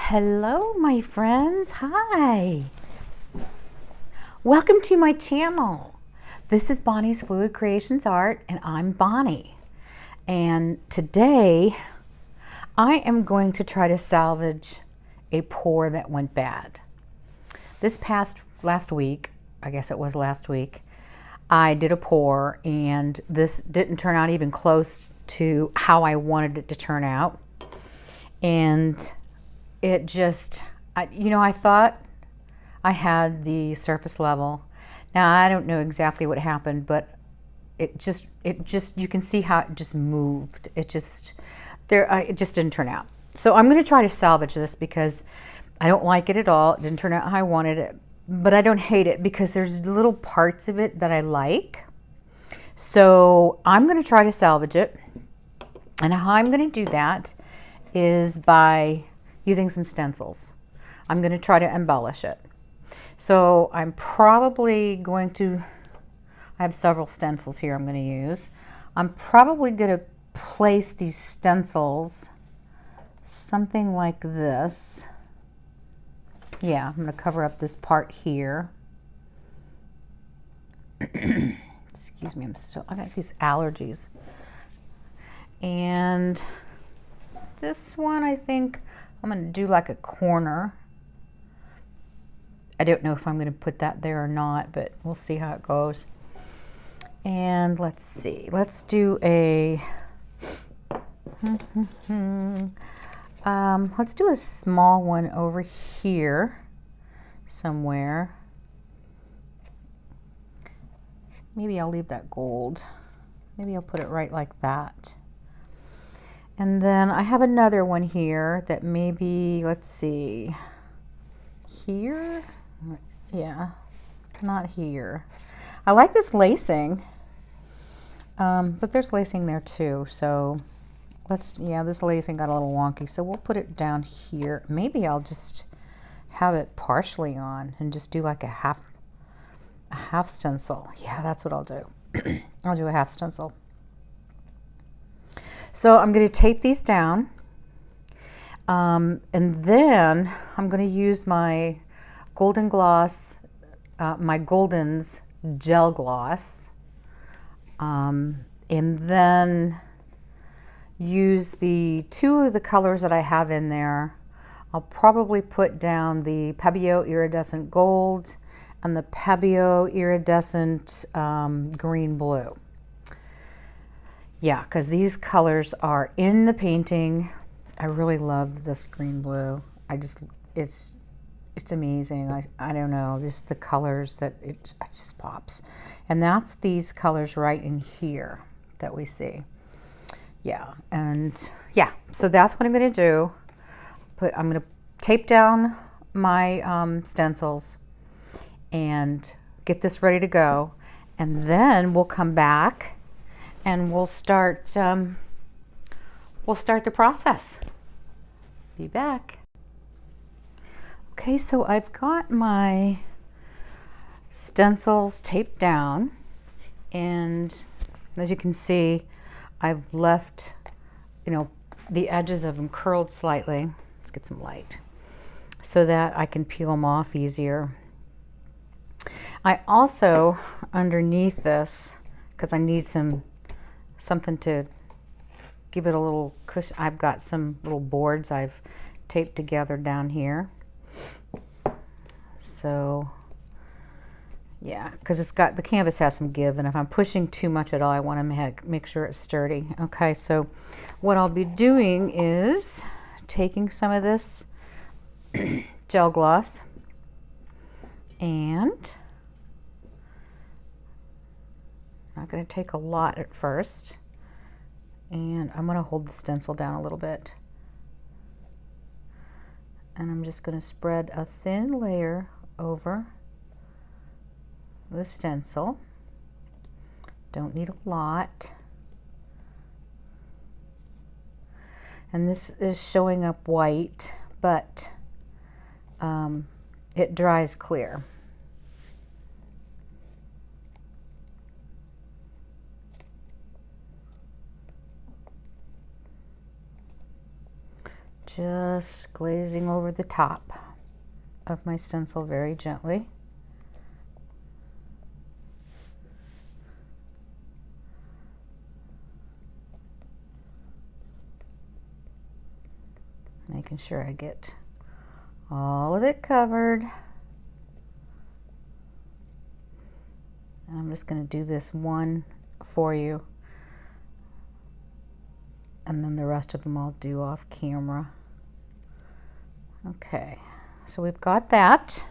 Hello, my friends. Hi. Welcome to my channel. This is Bonnie's Fluid Creations Art, and I'm Bonnie. And today I am going to try to salvage a pour that went bad. Last week, I guess it was last week, I did a pour, and this didn't turn out even close to how I wanted it to turn out. And it just, I thought I had the surface level. Now, I don't know exactly what happened, but it just, you can see how it just moved. It just didn't turn out. So I'm going to try to salvage this because I don't like it at all. It didn't turn out how I wanted it, but I don't hate it because there's little parts of it that I like. So I'm going to try to salvage it. And how I'm going to do that is by using some stencils. I'm going to try to embellish it. So I'm probably going to, I have several stencils here I'm going to use. I'm probably going to place these stencils something like this. Yeah, I'm going to cover up this part here. Excuse me, I got these allergies. And this one, I think I'm going to do like a corner. I don't know if I'm going to put that there or not, but we'll see how it goes. And let's see. Let's do a let's do a small one over here somewhere. Maybe I'll leave that gold. Maybe I'll put it right like that. And then I have another one here that maybe, let's see, here? Yeah, not here. I like this lacing, but there's lacing there too. So this lacing got a little wonky. So we'll put it down here. Maybe I'll just have it partially on and just do like a half stencil. Yeah, that's what I'll do. I'll do a half stencil. So I'm going to tape these down, and then I'm going to use my Golden Gloss, my Golden's gel gloss, and then use the two of the colors that I have in there. I'll probably put down the Pebeo Iridescent Gold and the Pebeo Iridescent Green Blue. Yeah, because these colors are in the painting. I really love this green blue. It's amazing. I don't know, just the colors that it just pops. And that's these colors right in here that we see. Yeah, and yeah, so that's what I'm going to do. I'm going to tape down my stencils and get this ready to go. And then we'll come back and we'll start the process. Be back. Okay, so I've got my stencils taped down, and as you can see, I've left, the edges of them curled slightly. Let's get some light so that I can peel them off easier. I also, underneath this, because I need something to give it a little cushion, I've got some little boards I've taped together down here. So yeah, because the canvas has some give, and if I'm pushing too much at all, I want to make sure it's sturdy. Okay, so what I'll be doing is taking some of this gel gloss, and I'm not going to take a lot at first, and I'm going to hold the stencil down a little bit, and I'm just going to spread a thin layer over the stencil. Don't need a lot. And this is showing up white, but it dries clear. just glazing over the top of my stencil very gently. Making sure I get all of it covered. And I'm just going to do this one for you, and then the rest of them I'll do off camera. Okay, so we've got that.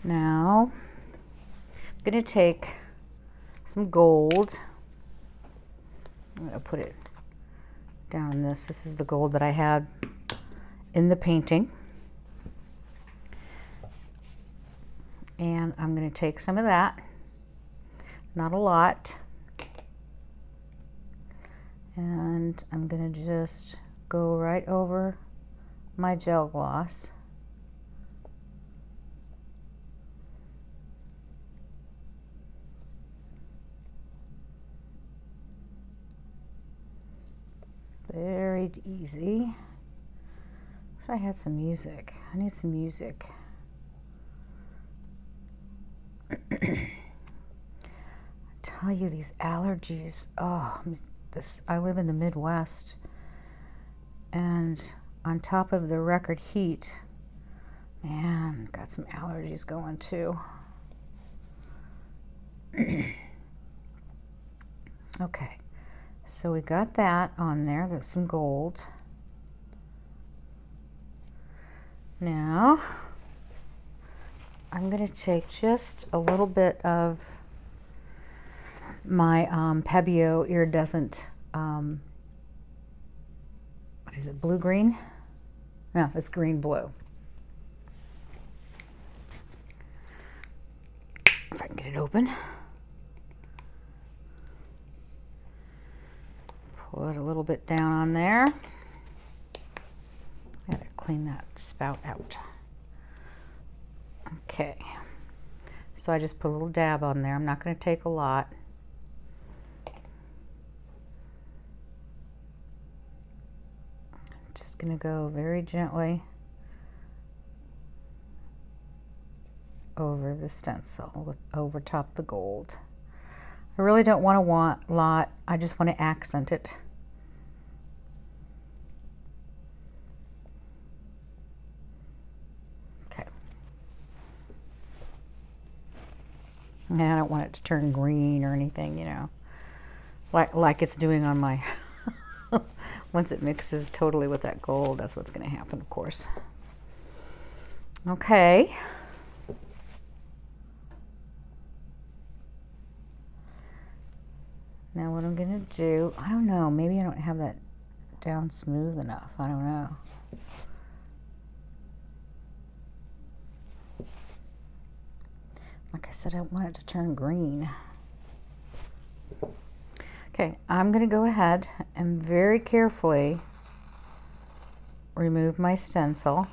Now I'm going to take some gold. I'm going to put it down in this. This is the gold that I had in the painting. And I'm going to take some of that, not a lot, and I'm going to just go right over my gel gloss. Very easy. Wish I had some music. I need some music. I tell you, these allergies, oh, I live in the Midwest, and on top of the record heat, man, got some allergies going too. Okay, so we got that on there. There's some gold. Now I'm going to take just a little bit of my Pebeo Iridescent, what is it, blue-green? No, it's green-blue. If I can get it open. Put a little bit down on there. Gotta clean that spout out. Okay, so I just put a little dab on there. I'm not going to take a lot. I'm just going to go very gently over the stencil, over top the gold. I really don't want a lot. I just want to accent it. And I don't want it to turn green or anything, you know, like it's doing on my, once it mixes totally with that gold, that's what's going to happen, of course. Okay. Now what I'm going to do, I don't know, maybe I don't have that down smooth enough. I don't know. Like I said, I don't want it to turn green. Okay, I'm going to go ahead and very carefully remove my stencil.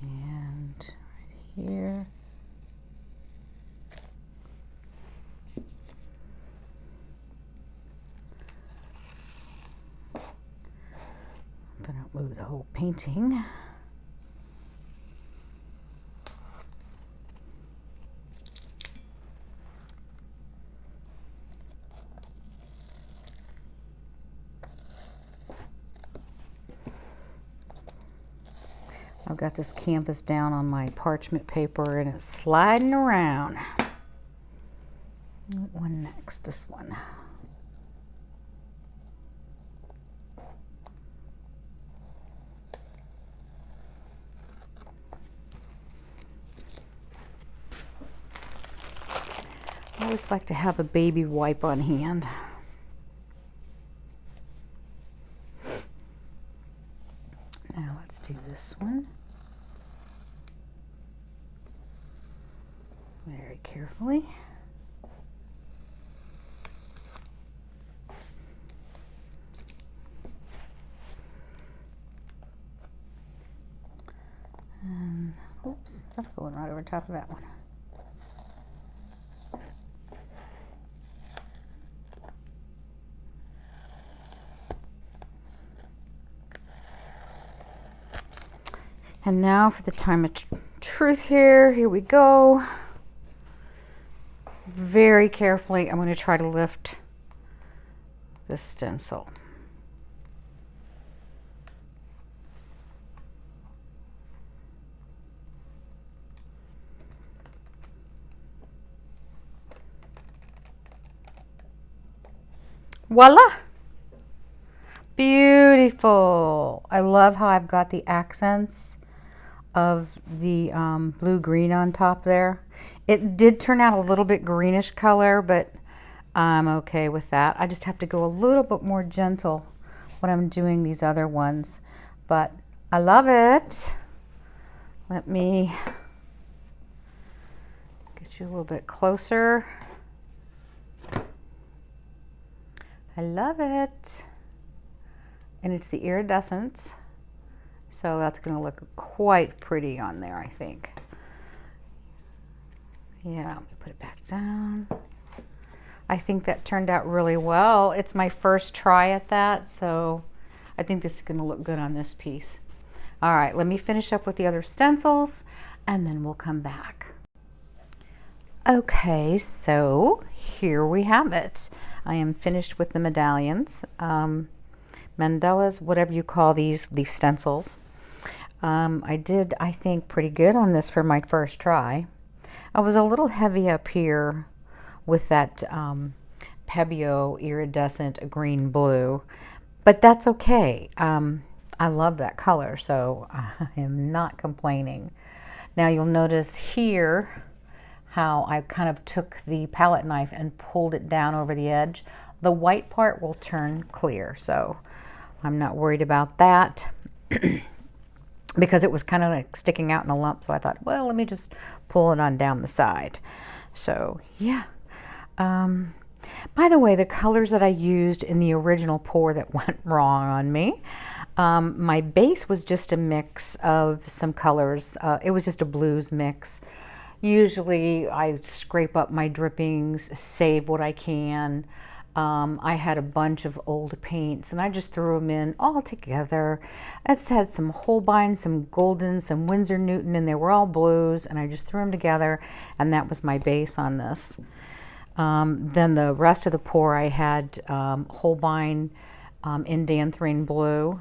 And right here. Move the whole painting. I've got this canvas down on my parchment paper and it's sliding around. What one next? This one. I always like to have a baby wipe on hand. Now let's do this one. Very carefully. Oops, that's going right over top of that one. And now for the time of truth here. Here we go. Very carefully, I'm going to try to lift this stencil. Voila! Beautiful. I love how I've got the accents of the blue-green on top there. It did turn out a little bit greenish color, but I'm okay with that. I just have to go a little bit more gentle when I'm doing these other ones, but I love it. Let me get you a little bit closer. I love it. And it's the Iridescent, so that's going to look quite pretty on there, I think. Yeah, let me put it back down. I think that turned out really well. It's my first try at that, so I think this is going to look good on this piece. All right, let me finish up with the other stencils, and then we'll come back. Okay, so here we have it. I am finished with the medallions. Mandalas, whatever you call these stencils. I did, I think, pretty good on this for my first try. I was a little heavy up here with that Pebeo Iridescent green blue, but that's okay. I love that color, so I am not complaining. Now you'll notice here how I kind of took the palette knife and pulled it down over the edge. The white part will turn clear, so I'm not worried about that because it was kind of like sticking out in a lump, so I thought, well, let me just pull it on down the side. So yeah. By the way, the colors that I used in the original pour that went wrong on me, my base was just a mix of some colors. It was just a blues mix. Usually I scrape up my drippings, save what I can. I had a bunch of old paints and I just threw them in all together. It's had some Holbein, some Golden, some Winsor Newton, and they were all blues, and I just threw them together, and that was my base on this. Then the rest of the pour I had Holbein Indanthrene blue,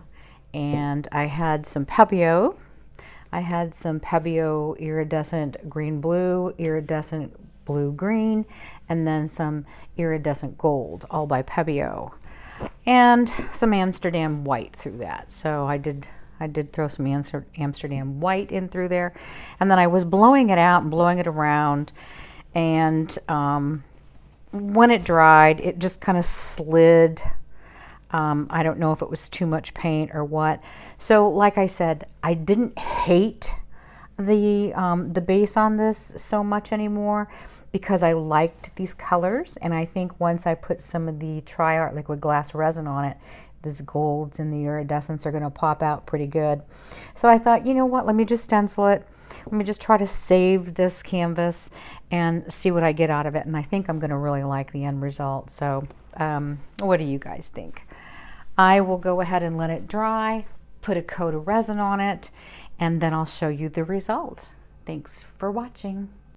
and I had some Pebeo. I had some Pebeo Iridescent green blue, Iridescent blue green, and then some Iridescent gold, all by Pebeo, and some Amsterdam white through that. So I did throw some Amsterdam white in through there, and then I was blowing it out and blowing it around, and when it dried, it just kind of slid. I don't know if it was too much paint or what. So like I said, I didn't hate the base on this so much anymore because I liked these colors, and I think once I put some of the Tri-Art liquid glass resin on it, these golds and the iridescents are going to pop out pretty good. So I thought, you know what, let me just stencil it. Let me just try to save this canvas and see what I get out of it, and I think I'm going to really like the end result. So what do you guys think? I will go ahead and let it dry, put a coat of resin on it, and then I'll show you the result. Thanks for watching.